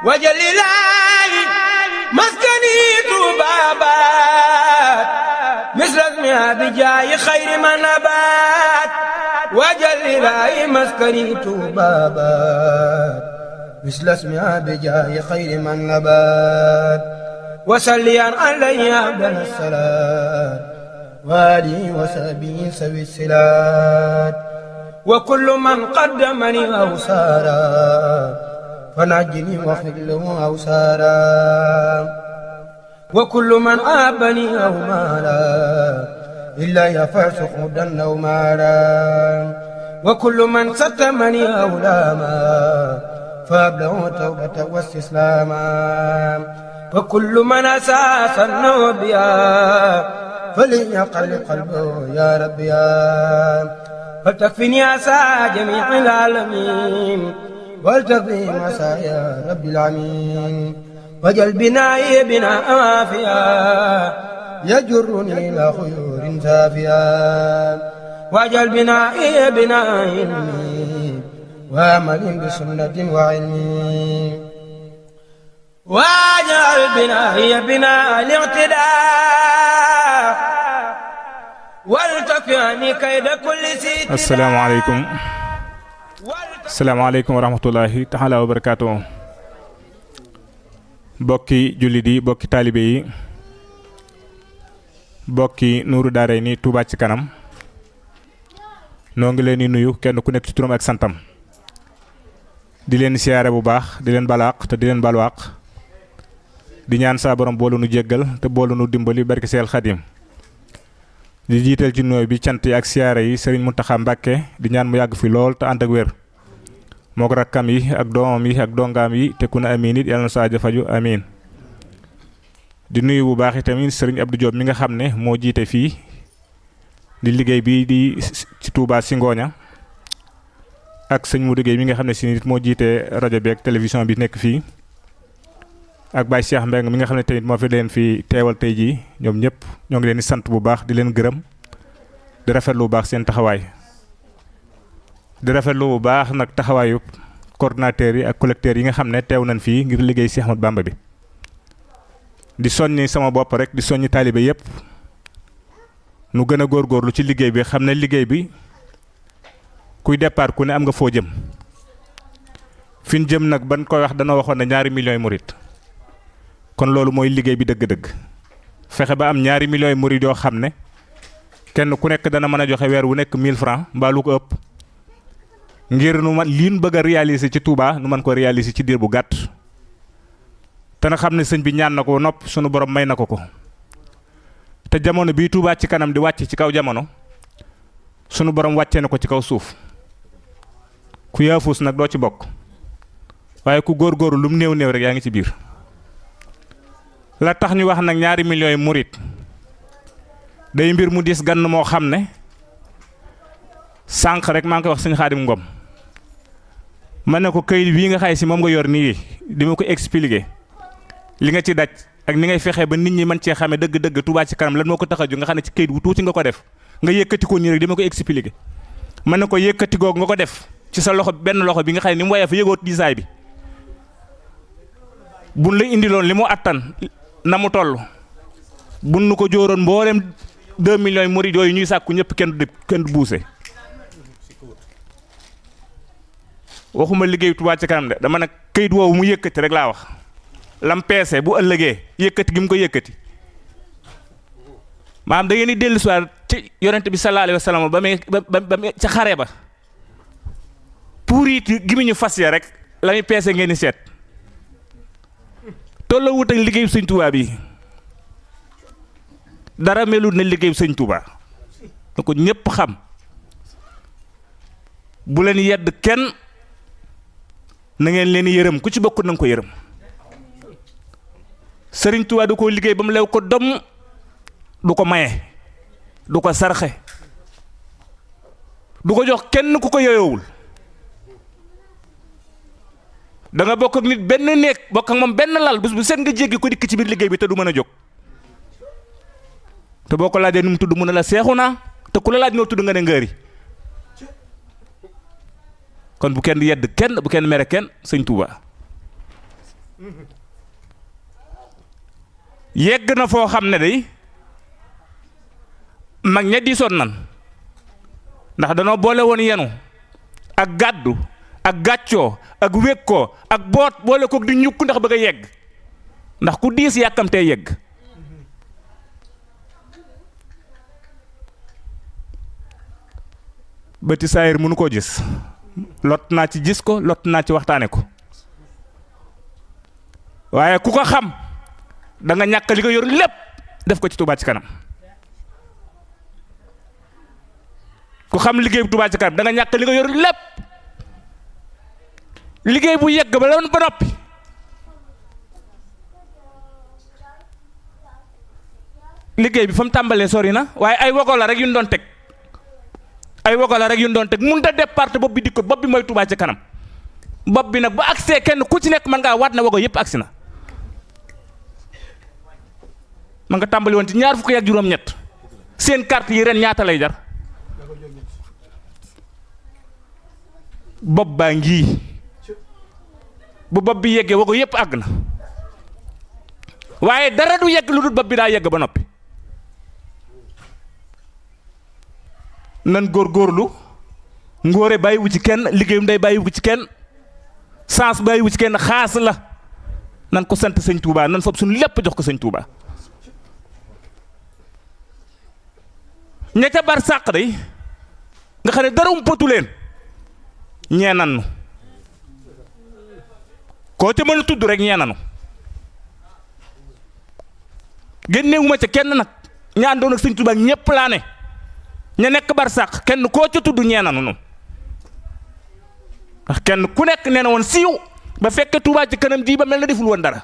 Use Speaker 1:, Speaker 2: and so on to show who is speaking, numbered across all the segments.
Speaker 1: wajalilaayi maskani tuubaabaat misrasmi abijaayi xayri ma nabaat wajalilaayi maskani tuubaabaat misrasmi abijaayi xayri ma nabaat wasalliyan alayhi abdal salaat waalihi wa sahbihi sawi silaat wa kullu man qaddamani aw saara فنجني واغفر له أوسارا وكل من عابني أو مالا إلا يفعل خدا أو مالا وكل من ستمني أو لاما فأبلغ توبة واستسلاما وكل من أساس النوبيا فليقل قلبه يا ربي فلتكفني أسى جميع العالمين والتقي مسايا رب العالمين وجل بنائي بناء وافيا يجرني إلى خيور سافيا وجل بنائي بناء علمي وعمل بسنة وعلمي واجعل بنائي بناء الاعتداء والتقي كيد كل سيد.
Speaker 2: السلام عليكم. salaamaaleykum wa rahmatullahi taala wa barakaatu. bokki jullit yi bokki taalibe yi bokki nuuru daare ni Touba ci kanam noo ngi leen di nuyu kenn ku nekk ci turam ak santam di leen siyaare bu baax di leen balaax te di leen balwaaq di ñaan saa borom boolu nu jéggal te boolu nu dimbali barke Seel Xadim di jiital ci nuyoo bi cant yi ak siyaare yi Sëriñ Muntaxa Mbàkke di ñaan mu yàgg fi lool te ànd ak wér mook rakkam yi ak doomam yi ak dongaam yi te ku ne amiin it yàlla na saa jafaju amiin di nuyu bu baax itamit sëriñ Abdou Diop mi nga xam ne moo jiite fii di liggéey bi di ci Touba si Ngooña ak sëñ Modou Gueye mi nga xam ne si nit moo jiite rajo bi ak télévision bi nekk fii ak Baye Cheikh Mbeng mi nga xam ne tamit moo fi leen fi teewal tey jii ñoom ñëpp ñoo ngi leen di sant bu baax di leen gërëm di rafetlu bu baax seen taxawaay. di rafetlu bu baax nag taxawaayu coordonnateurs yi ak collecteurs yi nga xam ne teew nañ fii ngir liggéey Cheikh Ahmadou Bamba bi di soññi sama bopp rek di soññi taalibe yépp nu gën a góorgóorlu ci liggéey bi xam ne liggéey bi kuy départ ku ne am nga foo jëm fi ñu jëm nag ban koy wax dana waxoon ne 2 millions murit kon loolu mooy liggéey bi dëgg-dëgg fexe ba am 2 millions murit yoo xam ne kenn ku nekk dana mën a joxe weer wu nekk 1000 francs mbaa lu ko ëpp ngir nu man lii nu bëgg a réaliser ci Touba nu man ko réaliser ci diir bu gàtt te na xam ne sëñ bi ñaan na ko nopp sunu borom may na ko ko te jamono bii Touba ci kanam di wàcc ci kaw jamono sunu borom wàccee na ko ci kaw suuf ku yaafuus nag doo ci bokk waaye ku góorgóorlu lu mu néew néew rek yaa ngi ci biir la tax ñu wax nag 2 millions yi murit day mbir mu diis gann moo xam ne sànq rek maa ngi koy wax sëñ Xaadim Ngom ma ne ko këyit bii nga xay si moom nga yor nii di ma ko expliquer li nga ci daj ak ni ngay fexee ba nit ñi mën cee xamee dëgg-dëgg Touba ci kanam lan moo ko tax a ju nga xam ne ci këyit wu tuuti nga ko def nga yëkkati ko nii rek di ma ko expliquer ma ne ko yëkkati googu nga ko def ci sa loxo benn loxo bi nga xam ne ni mu woyee fa yëgoot diisaay bi buñ la indiloon li mu attan na mu toll buñ nu ko jóoroon mboolem 2 millions murid yooyu ñuy sàkku ñëpp kenn du buuse. waxuma liggéey Touba ci kanam de dama nag këyit woowu mu yëkkati rek laa wax lam peese bu ëllëgee yëkkati gi mu ko yëkkati maanaam da ngeen di dellu si waat ci yonent bi sallallahu alayhi wa sallam ba muy ca xare ba pour it gi mu ñu fas ya rek la muy peese ngeen di seet tolloo wut ak liggéeyu sëñ Touba bi dara melut na liggéeyu sëñ Touba na ko ñëpp xam bu leen yedd kenn. na ngeen leen yërëm ku ci bokk na nga ko yërëm Sëriñ Tuubaa du ko liggéey ba mu lew ko dom du ko maye du ko sarxe du ko jox kenn ku ko yoyowul da nga bokk ak nit benn néeg bokk ak moom benn lal bés bu set nga jéggi ko dikk ci biir liggéey bi te du mën a jóg te boo ko laajee nu mu tudd mu ne la seexu naa te ku la laaj noo tudd nga ne ngëri kon bu kenn yedd kenn bu kenn mere kenn sëñ Touba yegg na foo xam ne day mag ña diisoon nan ndax danoo boole woon yenu ak gàddu ak gàccoo ak wékkoo ak boot boole koog di ñukk ndax bëgg a yegg ndax ku diis yàkkamtee yegg bëti saayir mënu koo gis lot naa ci gis ko lot naa ci waxtaane ko waaye ku ko xam da nga ñàkk li nga yor lépp def ko ci Touba ci kanam ku xam liggéey bu Touba ci kanam da nga ñàkk li nga yor lépp liggéey bu yegg ba doon ba noppi liggéey bi fa mu tàmbalee sori na waaye ay wogo la rek yu ñu doon teg ay wogo la rek yu ñu doon teg mun da départ bopp bi dikko bopp bi mooy Touba ci kanam bopp bi nag bu agsee kenn ku ci nekk mën ngaa waat na wogo yëpp agsi na ma nga tàmbali woon ci ñaar fukki ak juróom-ñett seen carte yi ren ñaata lay jar bopp baa ngi bu bopp bi yeggee wogo yëpp àgg na waaye dara du yegg lu dul bopp bi daa yegg ba noppi nan góorgóorlu ngóore bàyyiwu ci kenn liggéeyum day bàyyiwu ci kenn sens bàyyiwu ci kenn xaas la nan ko sant sëñ Touba nan foofu suñu lépp jox ko sëñ Touba ña ca bar sàq day nga xam ne dara umpatu leen ñee nanu koo ca mën a tudd rek ñee nanu génnewuma ca kenn nag ña àndoon ak sëñ Touba ñépp laa ne ña nekk bar sàq kenn koo ca tudd ñee nanu noonu ndax kenn ku nekk nee na woon siiw ba fekke Touba ci kanam ji ba mel na deful woon dara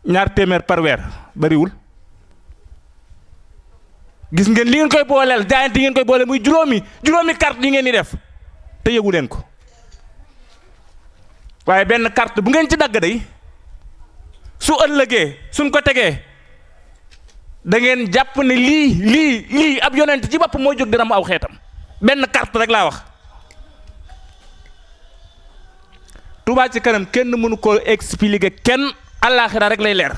Speaker 2: ñaar téeméer par weer bariwul gis ngeen li ngeen koy booleel jaayante ngeen koy boole muy juróomi carte yi ngeen di def te yëgu leen ko waaye benn carte bu ngeen ci dagg day su ëllëgee suñ ko tegee da ngeen jàpp ne lii ab yonent ci bopp mooy jóg dina mu aw xeetam benn carte rek laa wax Touba ci kanam kenn mënu koo expliquer kenn àllaaxira rek lay leer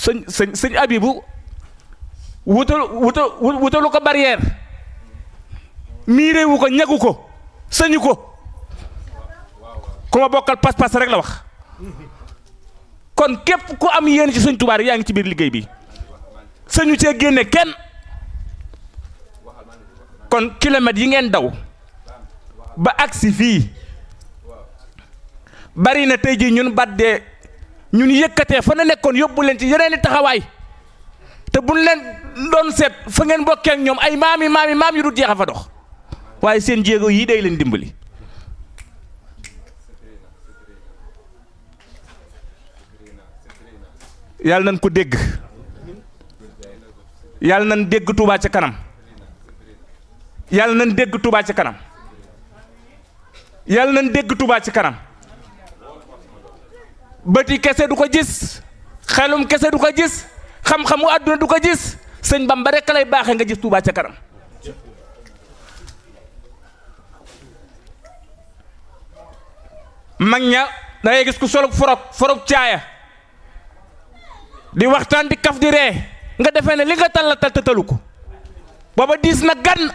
Speaker 2: sëñ Abibu wutalu ko barrière miirewu ko ñagu ko sëñu ko ku ma bokkal pas-pas rek la wax kon képp ku am yéen ci sëñ Touba rek yaa ngi ci biir liggéey bi sëñu cee génne kenn kon kilomètres yi ngeen daw ba agsi fii bari na tey jii ñun baddee ñun yëkkatee fa na nekkoon yóbbu leen ci yeneen i taxawaay te buñ leen doon seet fa ngeen bokkee ak ñoom ay maam yu dul jeex a fa dox waaye seen jéego yii day leen dimbali yàlla nañ ko dégg yàlla nañ dégg Touba ca kanam yàlla nañ dégg Touba ci kanam yàlla nañ dégg Touba ci kanam bëti kese du ko gis xelum kese du ko gis xam-xamu àdduna du ko gis sëñ Bamba rek lay baaxee nga gis Touba ca kanam mag ña da ngay gis ku solub forog caaya di waxtaan di kaf di ree nga defee ne li nga tal la tal te talu ko booba diis na gan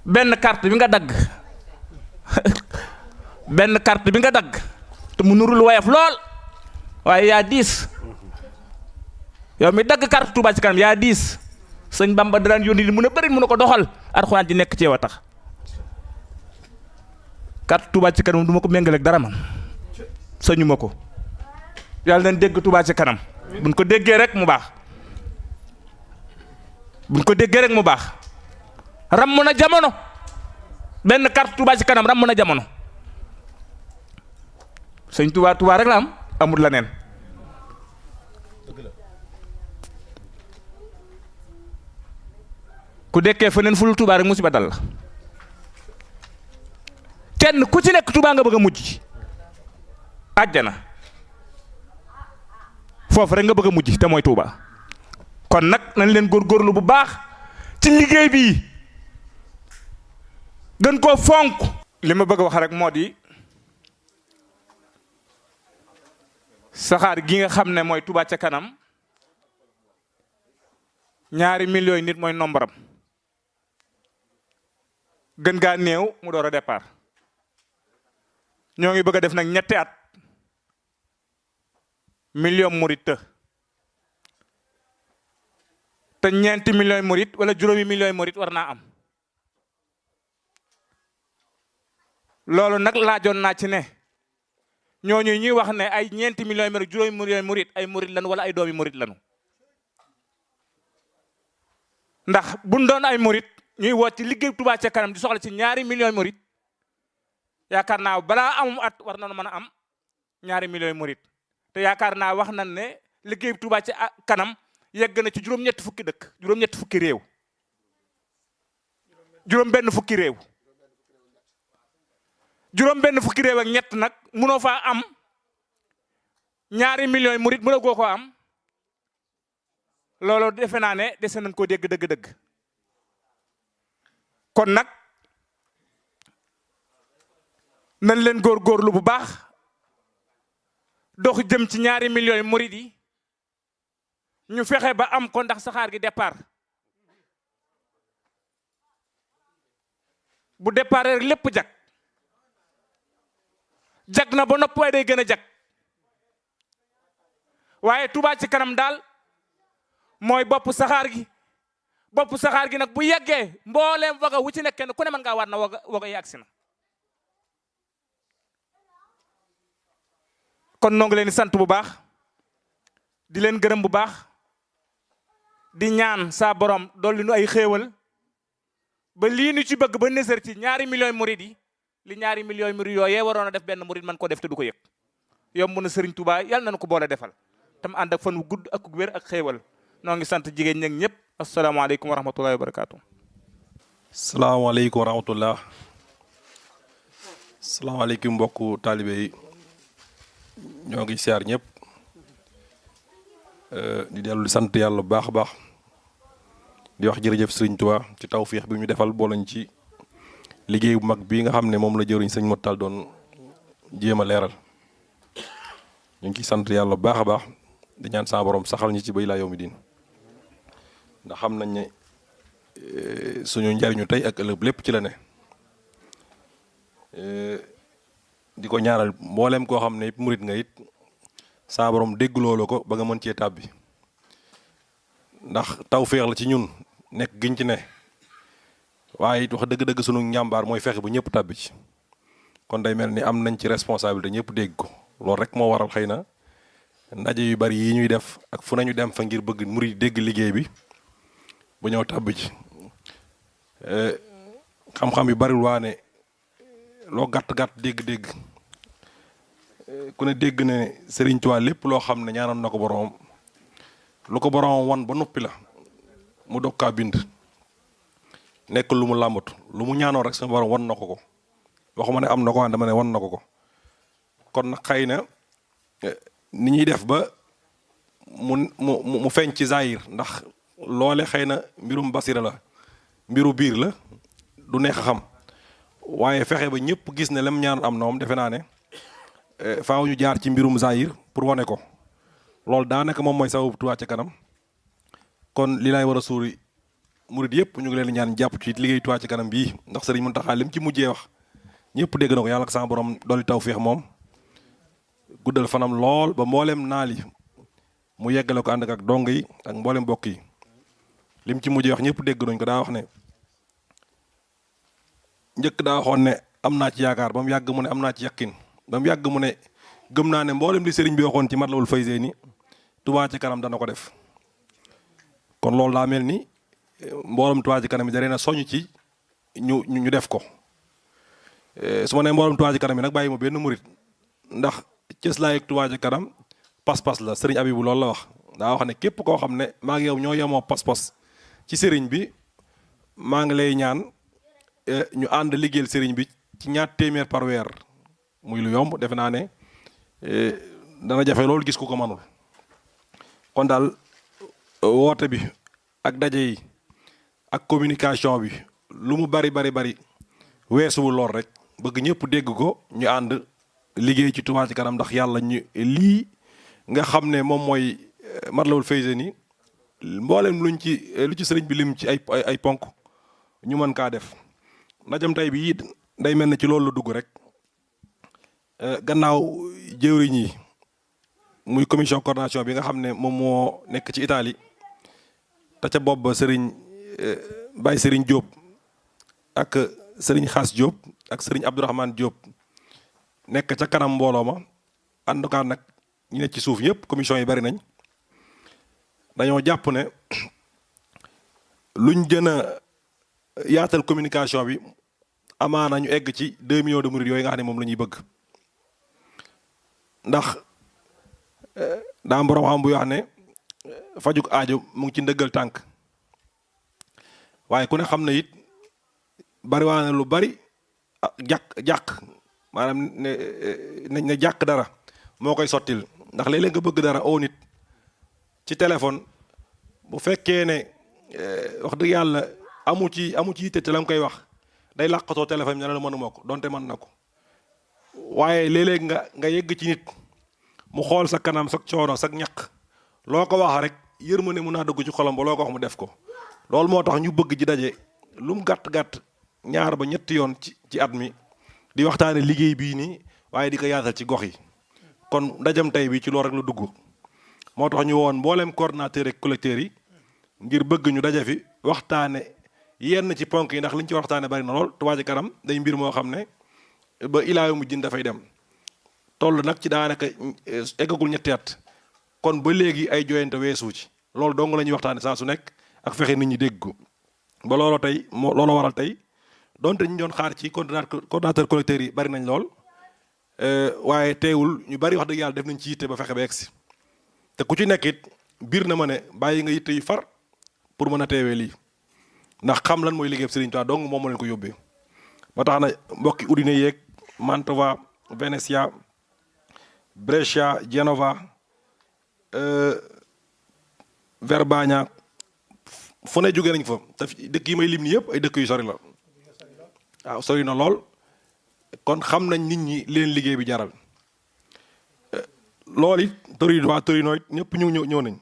Speaker 2: benn carte bi nga dagg benn carte bi nga dagg te mu nurul wayaf lool waaye yaa diis yow mi dagg carte Touba ci kanam yaa diis sëñ Bamba daan yónni li mun a bëri mun a ko doxal Alxuraan ji nekk ci yow a tax carte Touba ci kanam du ma ko méngaleeg dara man sëñu ma ko yàlla nañ dégg Touba ci kanam buñ ko déggee rek mu baax buñ ko déggee rek mu baax ram na jamono benn carte Touba ci kanam ram na jamono sëñ Touba rek la am amul la neen ku dekkee feneen ful Touba rek musiba dal la kenn ku ci nekk Touba nga bëgg a mujj àjjana foofu rek nga bëgg a mujj te mooy Touba kon nag nañ leen góorgóorlu bu baax ci liggéey bi gën koo fonk. li ma bëgg a wax rek moo di saxaar gi nga xam ne mooy Touba ca kanam 2 millions nit mooy nombaram gën gaa néew mu door a départ ñoo ngi bëgg a def nag 2 at million murit te 4 millions murit wala 5 millions murit war naa am loolu nag laajoon naa ci ne ñooñu ñuy wax ne ay 4 millions murit 5 millions murit ay murit lañu wala ay doomi murit lañu ndax buñ doon ay murit ñuy woot ci liggéey Touba ca kanam di soxla ci 2 millions murit yaakaar naa balaa amum at war nañu mën a am 2 millions murit te yaakaar naa wax nañ ne liggéey Touba ca kanam yegg na ci juróom-ñetti fukki dëkk juróom-ñetti fukki réew juróom-benn fukki réew juróom-benn fukki réew ak ñett nag munoo faa am 2 millions murit mën a goo ko am loolu defe naa ne dese nañ koo dégg dëgg-dëgg kon nag nañ leen góorgóorlu bu baax dox jëm ci 2 millions murit yi ñu fexe ba am ko ndax saxaar gi départ bu départ rek lépp jag na ba nopp waaye day gën a jag waaye Touba ci kanam daal mooy bopp saxaar gi nag bu yeggee mbooleem waga wu ci nekk kenn ku ne mën ngaa waat na waga yi agsi na kon noo ngi leen di sant bu baax di leen gërëm bu baax di ñaan saa borom dolli nu ay xéewal ba lii nu ci bëgg ba nësër ci 2 millions murid yi li 2 millions murid yooyee waroon a def benn murid man ko def te du ko yëg yomb na Serigne Touba yàlla nañu ko boole defal tam ànd ak fan wu gudd ak wér ak xéewal noo ngi sant jigéen ñi ñëpp asalaamaaleykum wa rahmatullahi wa barakaatu.
Speaker 3: salaamaaleykum wa rahmatullah salaamaaleykum mbokku taalibe yi ñoo ngi siyaar ñëpp di dellu di sant yàlla bu baax a baax di wax jërëjëf Serigne Touba ci tawféex bi ñu defal boolañ ci liggéey bu mag bii nga xam ne moom la jëriñ sëñ Mottal doon jéem a leeral ñu ngi ciy sant yàlla bu baax a baax di ñaan sa borom saxal ñi ci bay laa yow mi diin ndax xam nañ ne suñu njariñu tey ak ëllëg lépp ci la ne di ko ñaaral mboolem koo xam ne murit nga it sa borom déggloo la ko ba nga mën cee tàbbi ndax tawféex la ci ñun nekk giñ ci ne waaye it wax dëgg-dëgg sunu njàmbaar mooy fexe bu ñëpp tàbbi ci kon day mel ni am nañ ci responsabilité ñëpp dégg ko loolu rek moo waral xëy na ndaje yu bari yi ñuy def ak fu nañu dem fa ngir bëgg murit dégg liggéey bi bu ñëw tàbbi ci xam-xam yu bariwul waa ne loo gàtt-gàtt dégg-dégg ku ne dégg ne Serigne Touba lépp loo xam ne ñaanoon na ko boroom lu ko boroom wan ba noppi la mu dog kaa bind nekk lu mu làmbatu lu mu ñaanoon rek sama boroom wan na ko waxuma ne am na ko dama ne wan na ko kon nag xëy na ni ñuy def ba mu feeñ ci zahir ndax loole xëy na mbirum basira la mbiru biir la du neex a xam waaye fexe ba ñëpp gis ne lem ñaan am na moom defe naa ne faaw ñu jaar ci mbirum zahir pour wane ko loolu daanaka moom mooy sababu Touba ca kanam kon li lay war a suuri murid yëpp ñu ngi leen di ñaan jàpp ci liggéey Touba ca kanam bii ndax Serigne Mountakha lim ci mujjee wax ñëpp dégg na ko yàlla ak sama borom dolli tawfeex moom guddal fanam lool ba mboolem naal yi mu yeggale ko ànd ak dong yi ak mboolem mbokk yi lim ci mujjee wax ñëpp dégg nañ ko daa wax ne njëkk daa waxoon ne am naa ci yaakaar ba mu yàgg mu ne am naa ci yaqin ba mu yàgg mu ne gëm naa ne mboolem li sëriñ bi waxoon ci Matlabul Fawzayni Touba ca kanam dana ko def kon loolu daa mel ni mboolem Touba ca kanam yi da leen a soññ ci ñu def ko su ma nee mboolem Touba ca kanam yi nag bàyyi ma benn murit ndax cëslaay Touba ca kanam pas-pas la sëriñ Abibu loolu la wax daa wax ne képp koo xam ne maa ngi yow ñoo yemoo pas-pas ci sëriñ bi maa ngi lay ñaan ñu ànd liggéeyal sëriñ bi ci 2 téeméer par weer muy lu yomb defe naa ne dana jafe loolu gis ku ko manul kon daal woote bi ak daje yi ak communication bi lu mu bari weesuwul lool rek bëgg ñëpp dégg ko ñu ànd liggéey ci Touba ci kanam ndax yàlla ñu lii nga xam ne moom mooy Matlabul Fawzayni mboolem lu ci sëriñ bi lim ci ay ponk ñu mën kaa def ndajam tey bi it day mel ne ci loolu la dugg rek gannaaw jëwriñ yi muy commission coordination bi nga xam ne moom moo nekk ci Italie te ca bopp ba sëriñ Baye Sëriñ Diop ak sëriñ Xaas Diop ak sëriñ Abdourahmane Diop nekk ca kanam mbooloo ma ànd kaa nag ñu ne ci suuf yëpp commission yi bari nañ dañoo jàpp ne luñ gën a yaatal communication bi amaana ñu egg ci 2 millions de mourides yooyu nga xam ne moom la ñuy bëgg ndax daa borom xam bu wax ne fajuk aajo mu ngi ci ndëggal tànk waaye ku ne xam ne it bari waa ne lu bari jàq maanaam ne jàq dara moo koy sottil ndax léeg-léeg nga bëgg dara oo nit ci téléphone bu fekkee ne wax dëgg yàlla amu ci yitte te la nga koy wax day làqatoo téléphone bi ne la mënuma ko donte mën na ko waaye léeg-léeg nga yegg ci nit mu xool sa kanam sa coono sa ñaq loo ko wax rek yërmande mun naa dugg ci xolam ba loo ko wax mu def ko loolu moo tax ñu bëgg ji daje lu mu gàtt-gàtt 2 ba 3 yoon ci at mi di waxtaane liggéey bii nii waaye di ko yaatal ci gox yi kon ndajam tey bi ci loolu rek la dugg moo tax ñu woon mbooleem coordinateur ak collecteurs yi ngir bëgg ñu daje fi waxtaane yenn ci ponk yi ndax liñ ci waxtaane bari na lool Touba Ca Kanam day mbir moo xam ne ba ilaayu mu jin dafay dem toll nag ci daanaka eggagul 3 at kon ba léegi ay joyante weesu ci loolu dong la ñuy waxtaane saa su nekk ak fexe nit ñi dégg ko ba looloo tey looloo waral tey donte ñu doon xaar ci coordinateur collecteurs yi bari nañ lool waaye teewul ñu bari wax dëgg yàlla def nañ ci yitte ba fexe ba egsi te ku ci nekk it biir na ma ne bàyyi nga yitte yu far pour mën a teewee lii ndax xam lan mooy liggéey Serigne Touba dong moom moo leen ko yóbbee ba tax na mbokki Udine yeeg Mantova Venezia Brescia Genova Verbania fu ne jógee nañ fa te dëkk yi may lim ni yëpp ay dëkk yu sori la waaw sori na lool kon xam nañ nit ñi leen liggéey bi jaral loolu it Torino it ñëpp ñëw nañ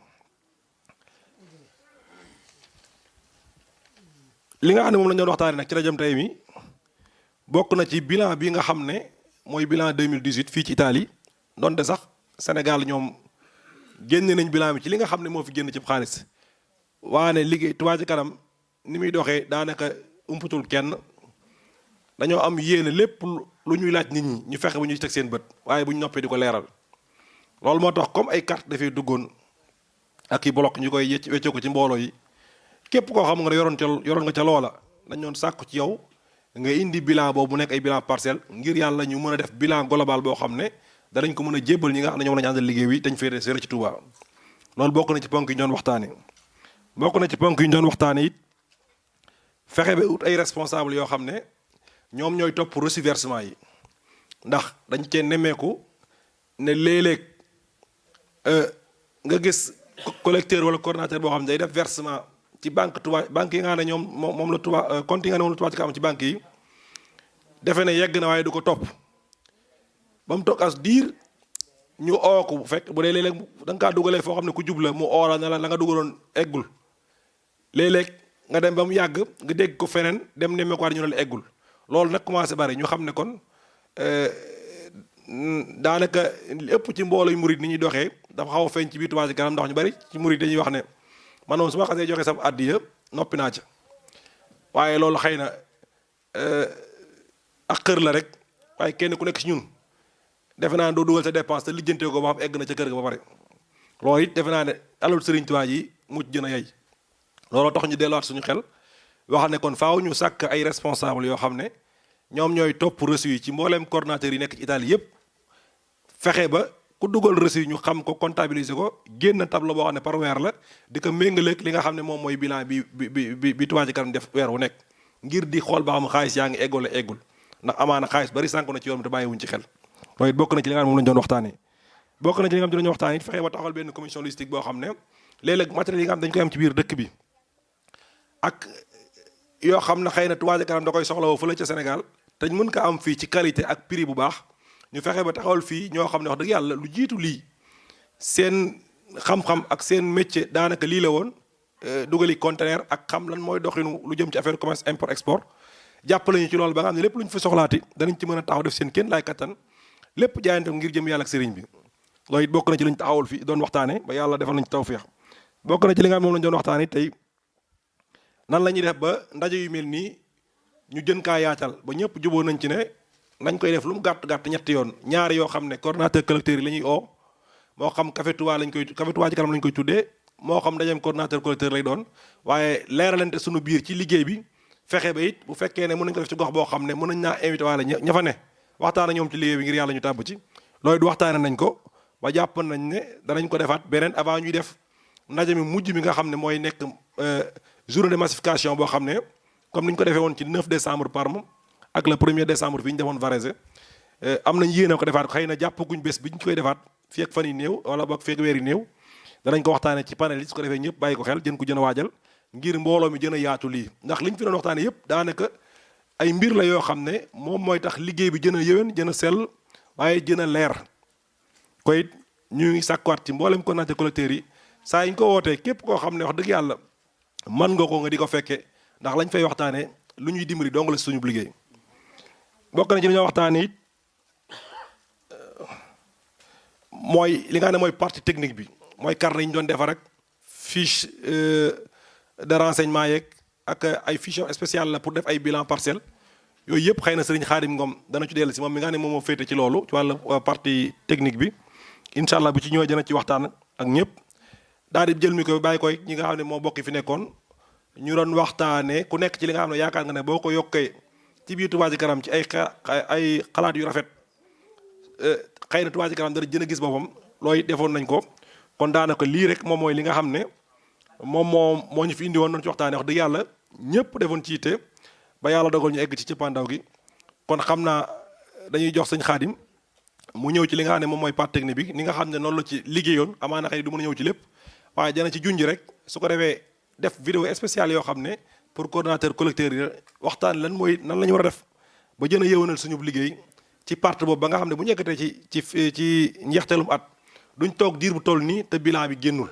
Speaker 3: li nga xam ne moom la ñu doon waxtaanee nag ci rajam tey mi bokk na ci bilan bi nga xam ne mooy bilan 2018 fii ci Italie donte sax Sénégal ñoom génne nañ bilan bi ci li nga xam ne moo fi génn ci xaalis waane liggéey Touba Ca Kanam ni muy doxee daanaka umputul kenn dañoo am yéene lépp lu ñuy laaj nit ñi ñu fexe ba ñuy teg seen bët waaye bu ñu noppee di ko leeral loolu moo tax comme ay carte dafay duggoon ak i bloc ñu koy weccee ko ci mbooloo yi képp koo xam nga ne yoroon nga ca loola dañ doon sàkku ci yow nga indi bilan boobu mu nekk ay bilan parcelle ngir yàlla ñu mën a def bilan global boo xam ne danañ ko mën a jébbal ñi nga xam ne ñoom lañu àndal liggéey wi dañ féete seen ci Touba loolu bokk na ci ponk yi ñu doon waxtaane it fexe ba ut ay responsable yoo xam ne ñoom ñooy topp reçu versement yi ndax dañ cee nemmeeku ne léeg-léeg nga gis collecteur wala coordinateur boo xam ne day def versement ci banque yi nga xam ne ñoom moom la Touba compte yi nga xam ne moom la Touba Ca Kanam ci banque yi defe ne yegg na waaye du ko topp ba mu toog as diir ñu oo ko bu fekk bu dee léeg-léeg da nga kaa dugalee foo xam ne ku jubla mu oola ne la nga dugaloon eggul léeg-léeg nga dem ba mu yàgg nga dégg ko feneen dem nemmeeku waat ñu ne la eggul loolu nag commencé bari ñu xam ne kon daanaka li ëpp ci mbooloo murid ni ñuy doxee dafa xaw a feeñ ci biir Touba Ca Kanam ndax ñu bari ci murid dañuy wax ne man moom su ma xasee joxe sama àddiya noppi naa ca waaye loolu xëy na ak xër la rek waaye kenn ku nekk ci ñun defe naa ne doo dugal sa dépense te lijjantee ko ba xam egg na ca kër ga ba pare loolu it defe naa ne alal Serigne Touba yi mucc jën a yey looloo tax ñu delluwaat suñu xel wax ne kon faaw ñu sàkk ay responsable yoo xam ne ñoom ñooy topp reçu yi ci mbooleem coordinateur yi nekk ci Italie yëpp fexe ba ku dugal reçu yi ñu xam ko comptabiliser ko génn tableau boo xam ne par weer la di ko méngaleeg li nga xam ne moom mooy bilan bi Touba Ca Kanam def weer wu nekk ngir di xool ba xam xaalis yaa ngi eggul la eggul ndax amaana xaalis bari sànk na ci yoon te bàyyiwuñ ci xel loolu it bokk na ci li nga xam ne moom lañu doon waxtaanee bokk na ci li nga xam ne dañoo waxtaanee it fexe ba taxawal benn commission logistique boo xam ne léeg-léeg matériel yi nga xam dañ koy am ci biir dëkk bi ak yoo xam ne xëy na Touba Ca Kanam da koy soxlawoo fële ca Sénégal te ñu mën ko am fii ci qualité ak prix bu baax ñu fexe ba taxawal fii ñoo xam ne wax dëgg yàlla lu jiitu lii seen xam-xam ak seen métier daanaka lii la woon dugali conteneur ak xam lan mooy doxinu lu jëm ci affaire commerce import export jàppale ñu ci loolu ba nga xam ne lépp lu ñu fi soxlaati danañ ci mën a taxaw def seen kenn laay kattan lépp jaayante ngir jëm yàlla ak sëriñ bi loolu it bokk na ci li ñu taxawal fii doon waxtaane ba yàlla defal nañ ci tawfeex bokk na ci li nga xam moom lañ doon waxtaane tey nan la ñuy def ba ndaje yu mel nii ñu jën kaa yaatal ba ñëpp juboo nañ ci ne nañ koy def lu mu gàtt ñetti yoon ñaari yoo xam ne coordonnateur collecteur yi la ñuy oo moo xam Café Touba Ca Kanam lañ koy tuddee moo xam ndajeem coordonnateur collecteur lay doon waaye leeralante suñu biir ci liggéey bi fexe ba it bu fekkee ne mën nañ ko def ci gox boo xam ne mën nañ naa invité waale ña fa ne waxtaan ak ñoom ci liggéey bi ngir yàlla ñu tàbb ci loolu du waxtaane nañ ko ba jàpp nañ ne danañ ko defaat beneen avant ñuy def ndaje mi mujj mi nga xam ne mooy nekk journée de massification boo xam ne comme ni ñu ko defee woon ci 9 décembre Parme ak le 1er décembre fi ñu defoon Varese am nañ yéene ko defaat xëy na jàppaguñ bés bi ñu koy defaat fii ak fan yi néew wala boog fii ak weer yi néew danañ ko waxtaane ci panel yi su ko defee ñëpp bàyyi ko xel jën ko jën a waajal ngir mbooloo mi gën a yaatu lii ndax liñ fi doon waxtaane yëpp daanaka ay mbir la yoo xam ne moom mooy tax liggéey bi gën a yëwén gën a sell waaye gën a leer koy ñu ngi sàkkuwaat ci mboolem coordonnateur collecteur yi saa yi ñu ko wootee képp koo xam ne wax dëgg yàlla man nga ko nga di ko fekke ndax lañ fay waxtaane lu ñuy dimbali dong la suñu liggéey bokk na ci li ñoo waxtaane it mooy li nga xam ne mooy partie technique bi mooy carnet yi ñu doon defar ak fiche de renseignement yeeg ak ay fiches spéciales la pour def ay bilan parcelle yooyu yëpp xëy na sëriñ Xaadim Ngom dana ci dellu si moom mi nga xam ne moom moo féete ci loolu ci wàllu partie technique bi incha allah bu ci ñëwee dana ci waxtaan ak ñëpp daal di jël mi ko bàyyi koy ñi nga xam ne moo bokk fi nekkoon ñu doon waxtaanee ku nekk ci li nga xam ne yaakaar nga ne boo ko yokkee ci biir Touba Ca Kanam ci ay xalaat yu rafet xëy na Touba Ca Kanam dana jën a gis boppam looy defoon nañ ko kon daanaka lii rek moom mooy li nga xam ne moom moo ñu fi indi woon doon ci waxtaanee wax dëgg yàlla ñëpp defoon ci yitte ba yàlla dogal ñu egg ci cëppaandaw gi kon xam naa dañuy jox sëñ Xaadim mu ñëw ci li nga xam ne moom mooy part technique bi ni nga xam ne noonu la ci liggéeyoon amaana xëy du mën a ñëw ci lépp waaye dana ci junj rek su ko defee def vidéo spéciale yoo xam ne pour coordonnateur collecteur yi waxtaan lan mooy nan la ñu war a def ba gën a yëwanal suñu liggéey ci part boobu ba nga xam ne bu ñu yeggatee ci njeexteelum at duñ toog diir bu toll nii te bilan bi génnul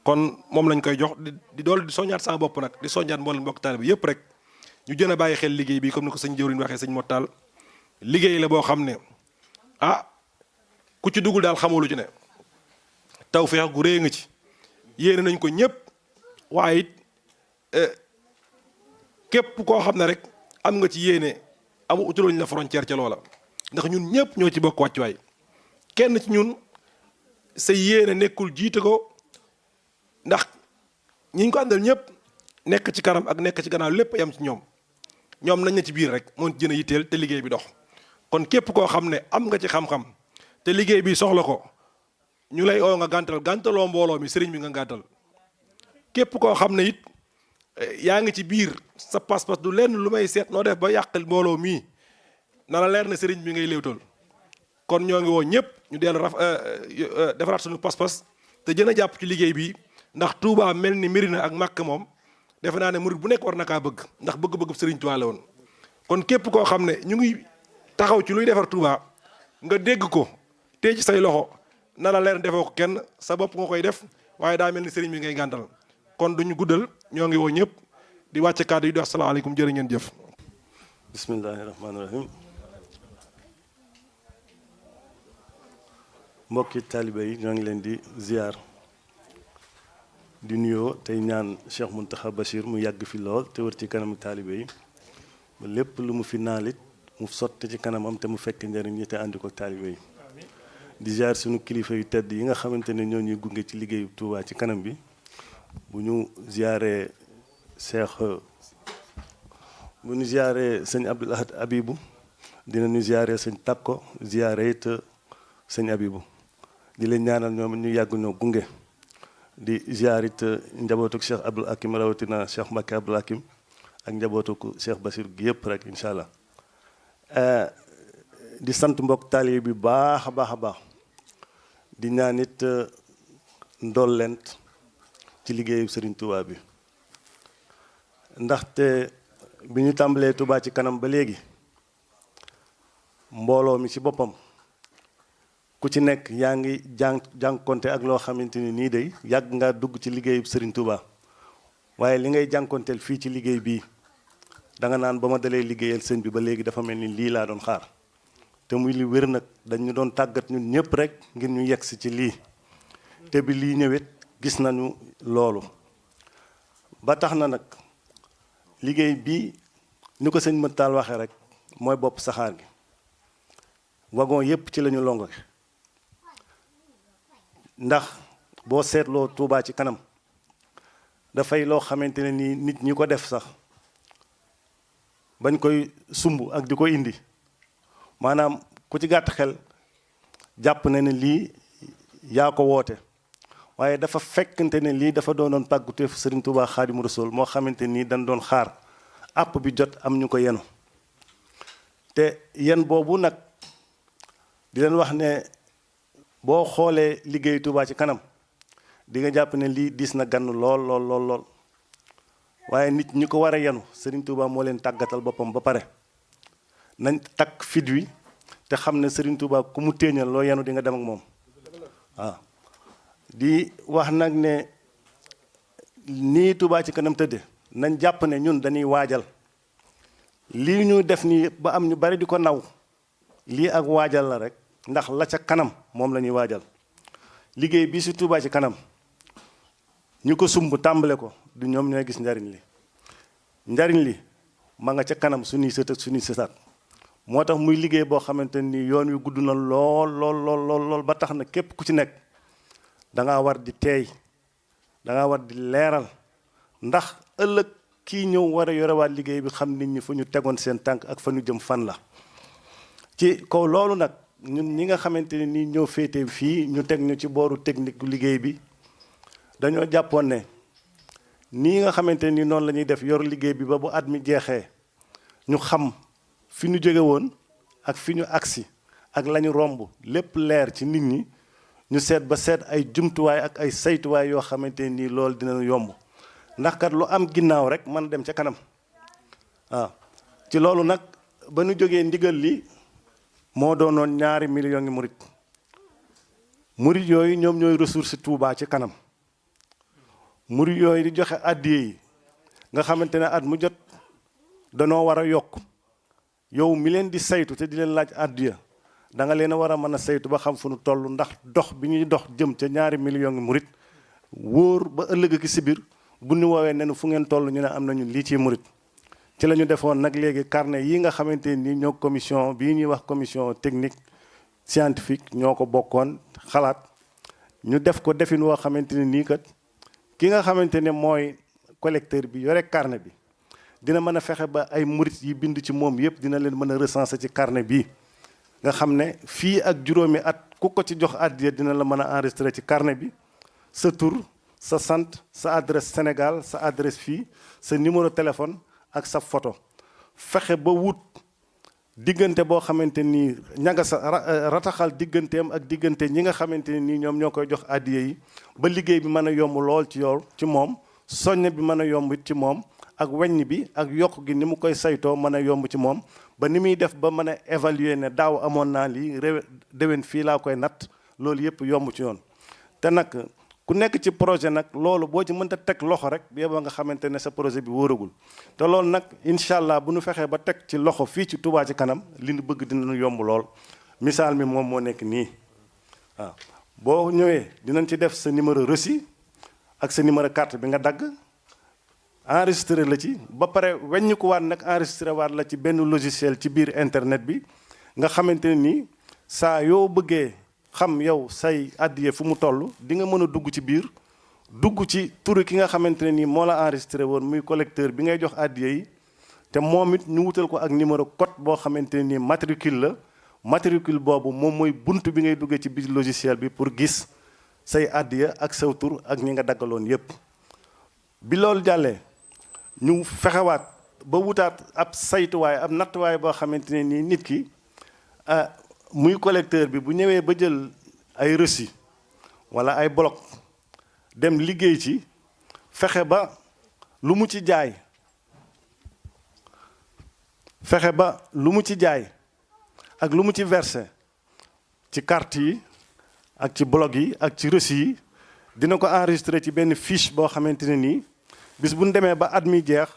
Speaker 3: kon moom lañ koy jox di dool di soññaat sama bopp nag di soññaat mboolem mbokk taalibe bi yëpp rek ñu gën a bàyyi xel liggéey bi comme ni ko sëñ jëwriñ waxee sëñ Mottal liggéey la boo xam ne ku ci dugul daal xamoo lu ci ne tawfeex gu rëy nga ci yéene nañ ko ñëpp waaye it képp koo xam ne rek am nga ci yéene amu utaloñ la frontière ca loola ndax ñun ñëpp ñoo ci bokk wàccuwaay kenn ci ñun sa yéene nekkul jiite ko ndax ñi ñu ko àndal ñëpp nekk ci kanam ak nekk ci gannaaw lépp yam ci ñoom nañ na ci biir rek moo ci jën a yitteel te liggéey bi dox kon képp koo xam ne am nga ci xam-xam te liggéey bi soxla ko ñu lay oo nga gàntaloo mbooloo mi sëriñ bi nga gàntal képp koo xam ne it yaa ngi ci biir sa pas-pas du lenn lu may seet noo def ba yàq mbooloo mii na la leer na sëriñ bi ngay léewtal kon ñoo ngi woo ñëpp ñu dellu defaraat suñu pas-pas te gën a jàpp ci liggéey bi ndax Touba mel ni Mérina ak Màkk moom defe naa ne murid bu nekk war na kaa bëgg ndax bëgg-bëgg sëriñ Touba la woon kon képp koo xam ne ñu ngi taxaw ci luy defar Touba nga dégg ko tey ci say loxo na la leer defoo ko kenn sa bopp nga koy def waaye daa mel ni sëriñ bi ngay gàntal kon duñu guddal ñoo ngi woo ñëpp di wàcce kàddu yi di wax salaamaaleykum jërë ngeen jëf.
Speaker 4: bismillahi rahmaani rahim. mbokki taalibe yi ñoo ngi leen di ziar di nuyoo tey ñaan Cheikh Mountakha Bachir mu yàgg fi lool te wër ci kanamu taalibe yi ba lépp lu mu fi naalit mu sotti ci kanamam te mu fekk njëriñ ñi te àndi ko taalibe yi di ziar suñu kilifa yu tedd yi nga xamante ne ñoo ñuy gunge ci liggéeyu Touba ci kanam bi bu ñu ziaree sëñ Abdoul Ahad Abibou dinañu ziaree sëñ Takko ziaree it sëñ Abibou di leen ñaanal ñoom ñu yàgg ñoo gunge di ziarit njabootuk Cheikh Abdoul Hakim rawatina Cheikh Mbacke Abdoul Hakim ak njabootuk Cheikh Bassir gi yëpp rek incha allah di sant mbokk taalibe bi baax a baax a baax di ñaan it ndollent ci liggéeyu Serigne Touba bi ndaxte bi ñu tàmbalee Touba ci kanam ba léegi mbooloo mi ci boppam ku ci nekk yaa ngi jànkonte ak loo xamante ni nii day yàgg nga dugg ci liggéeyu Serigne Touba waaye li ngay jànkonteel fii ci liggéey bii danga naan ba ma dalee liggéeyal sëñ bi ba léegi dafa mel ni lii laa doon xaar te muy li wér nag dañu doon tàggat ñun ñëpp rek ngir ñu yegsi ci lii te bi lii ñëwet gis nañu loolu ba tax na nag liggéey bii ni ko sëñ Mataal waxee rek mooy bopp saxaar gi wagon yépp ci lañu longo ndax boo seetloo Touba ci kanam dafay loo xamante ne nii nit ñi ko def sax bañ koy sumb ak di ko indi maanaam ku ci gàtt xel jàpp na ne lii yaa ko woote waaye dafa fekkante ne lii dafa doonoon pàgguteefu Serigne Touba Xaadimu Rasuul moo xamante nii dañ doon xaar àpp bi jot am ñu ko yenu te yen boobu nag di leen wax ne boo xoolee liggéey Touba ci kanam di nga jàpp ne lii diis na gann lool waaye nit ñi ko war a yenu Serigne Touba moo leen tàggatal boppam ba pare nañ takk fit wi te xam ne Serigne Touba ku mu téeñal loo yenu di nga dem ak moom waaw di wax nag ne nii Touba ci kanam tëdde nañ jàpp ne ñun dañuy waajal lii ñu def nii ba am ñu bari di ko naw lii ak waajal la rek ndax la ca kanam moom la ñuy waajal liggéey bi si Touba ci kanam ñu ko sumb tàmbale ko du ñoom ñooy gis njariñ li ma nga ca kanam suñuy sët ak suñuy sëtaat moo tax muy liggéey boo xamante ni yoon wi gudd na lool ba tax na képp ku ci nekk dangaa war di teey dangaa war di leeral ndax ëllëg kii ñëw war a yorewaat liggéey bi xam nit ñi fu ñu tegoon seen tànk ak fa ñu jëm fan la ci kaw loolu nag ñun ñi nga xamante ne nii ñoo féete fii ñu teg ñu ci booru technique liggéey bi dañoo jàppoon ne nii nga xamante ni noonu la ñuy def yor liggéey bi ba bu at mi jeexee ñu xam fi ñu jóge woon ak fi ñu agsi ak la ñu romb lépp leer ci nit ñi ñu seet ba seet ay jumtuwaay ak ay saytuwaay yoo xamante nii loolu dina yomb ndax kat lu am ginnaaw rek mën dem ca kanam waaw ci loolu nag ba ñu jógee ndigal li moo doonoon 2 millions ngi murit yooyu ñoom ñooy ressource Touba ci kanam murit yooyu di joxe addiye yi nga xamante ne at mu jot danoo war a yokk yow mi leen di saytu te di leen laaj addiya da nga leen a war a mën a saytu ba xam fu nu toll ndax dox bi ñuy dox jëm ca 2 millions ngi murit wóor ba ëllëg ki si biir bu ñu woowee ne fu ngeen toll ñu ne am nañu lii ci murit ci la ñu defoon nag léegi carnet yi nga xamante ni ñoo commission bii ñuy wax commission technique scientifique ñoo ko bokkoon xalaat ñu def ko defin woo xamante ni nii kat ki nga xamante ne mooy collecteur bi yore carnet bi dina mën a fexe ba ay murit yi bind ci moom yëpp dina leen mën a recenser ci carnet bi nga xam ne fii ak juróomi at ku ko ci jox addiya dina la mën a enregistrer ci carnet bi sa tur sa sant sa adresse Sénégal sa adresse fii sa numéro téléphone ak sa photo fexe ba wut diggante boo xamante nii ñaga sa rataxal digganteem ak diggante ñi nga xamante nii ñoom ñoo koy jox addiya yi ba liggéey bi mën a yomb lool ci yow ci moom soññ bi mën a yomb ci moom ak weññ bi ak yokk gi ni mu koy saytoo mën a yomb ci moom ba ni muy def ba mën a évaluer ne daaw amoon naa lii déwén fii laa koy natt loolu yëpp yomb ci yoon te nag ku nekk ci projet nag loolu boo ci mënta teg loxo rek bi ba nga xamante ne sa projet bi wóoragul te loolu nag incha allah bu ñu fexee ba teg ci loxo fii ci Touba ci kanam li ñu bëgg dinañu yomb lool misaal mi moom moo nekk nii waaw boo ñëwee dinañ ci def sa numéro reçu ak sa numéro carte bi nga dagg enregistré la ci ba pare weññi ko waat nag enregistré waat la ci benn logiciel ci biir internet bi nga xamante ne nii saa yoo bëggee xam yow say addiye fu mu toll di nga mën a dugg ci biir dugg ci turu ki nga xamante ne nii moo la enregistré woon muy collecteur bi ngay jox addiye yi te moom it ñu wutal ko ak numéro code boo xamante ne nii matricule la matricule boobu moom mooy bunt bi ngay duggee ci biir logiciel bi pour gis say addiya ak saw tur ak ñi nga daggaloon yépp bi loolu jàllee ñu fexewaat ba wutaat ab saytuwaay ab nattuwaay boo xamante ne nii nit ki muy collecteur bi bu ñëwee ba jël ay reçu walla ay bloc dem liggéey ci fexe ba lu mu ci jaay ak lu mu ci versé ci carte yi ak ci blog yi ak ci reçu yi dina ko enregistré ci benn fiche boo xamante ne nii bis bu ñu demee ba at mi jeex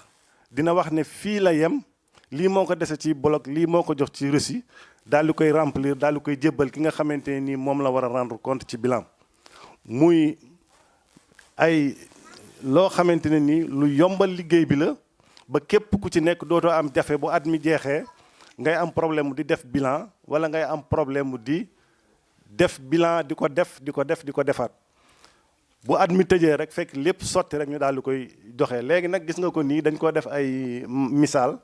Speaker 4: dina wax ne fii la yem lii moo ko dese ci blog lii moo ko jox ci reçu daal di koy remplir daal di koy jébbal ki nga xamante ne nii moom la war a rendre compte ci bilan. muy ay loo xamante ne nii lu yombal liggéey bi la ba képp ku ci nekk dootoo am jafe bu at mi jeexee ngay am problème di def bilan wala ngay am problème di def bilan di ko defaat bu at mi tëjee rek fekk lépp sotti rek ñu daal di koy joxe. léegi nag gis nga ko nii dañ ko def ay misaal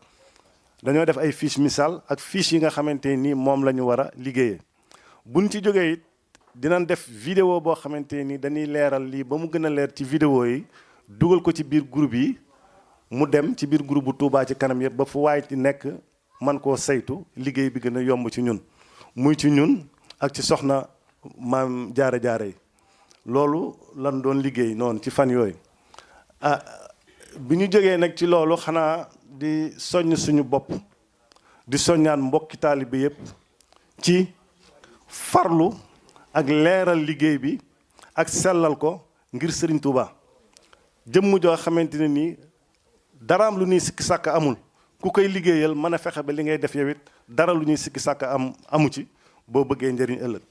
Speaker 4: dañoo def ay fiche misaal ak fiche yi nga xamante nii moom la ñu war a liggéeyee. buñ ci jógee it dinañ def vidéo boo xamante nii dañuy leeral lii ba mu gën a leer ci vidéo yi dugal ko ci biir groupe yi mu dem ci biir groupe bu Touba ci kanam yëpp ba fu waay ci nekk man koo saytu liggéey bi gën a yomb ci ñun muy ci ñun ak ci soxna maam jaara yi. loolu lan doon liggéey noonu ci fan yooyu bi ñu jógee nag ci loolu xanaa di soññ suñu bopp di soññaan mbokki taalibe yépp ci farlu ak leeral liggéey bi ak sellal ko ngir Serigne Touba jëmm joo xamante ne nii daraam lu ñuy sikki sàkk amul ku koy liggéeyal mën a fexe ba li ngay def yow it dara lu ñuy sikki sàkk amu ci boo bëggee njëriñ ëllëg.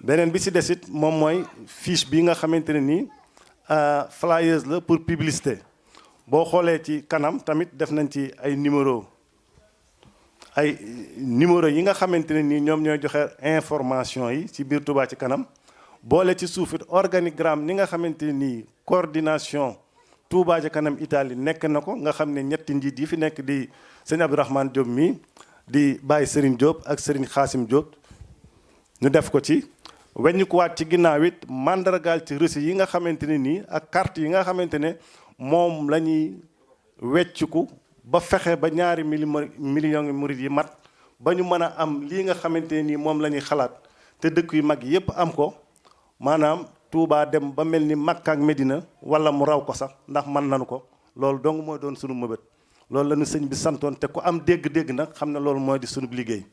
Speaker 4: beneen bi ci desit moom mooy fiche bi nga xamante ne nii flyers la pour publicité boo xoolee ci kanam tamit def nañ ci ay numéro yi nga xamante ne nii ñoom ñooy joxe information yi ci biir Touba ci kanam boole ci suufit organigramme ni nga xamante ne nii coordination Touba ci kanam Italie nekk na ko nga xam ne ñetti njiit yi fi nekk di sëñ Abdourahmane Diop mi di Baye Serigne Diop ak Serigne Xaasim Diop ñu def ko ci weññu ko waat ci ginnaaw it mandargaal ci reçu yi nga xamante ne nii ak carte yi nga xamante ne moom la ñuy wecciku ba fexe ba ñaari million murid yi mat ba ñu mën a am lii nga xamante ne nii moom la ñuy xalaat te dëkk yu mag yépp am ko maanaam Touba dem ba mel ni Makka ak Medina wala mu raw ko sax ndax mën nañu ko loolu dong mooy doon sunu mëbët loolu la ñu sëñ bi santoon te ku am dégg-dégg nag xam ne loolu mooy di sunu liggéey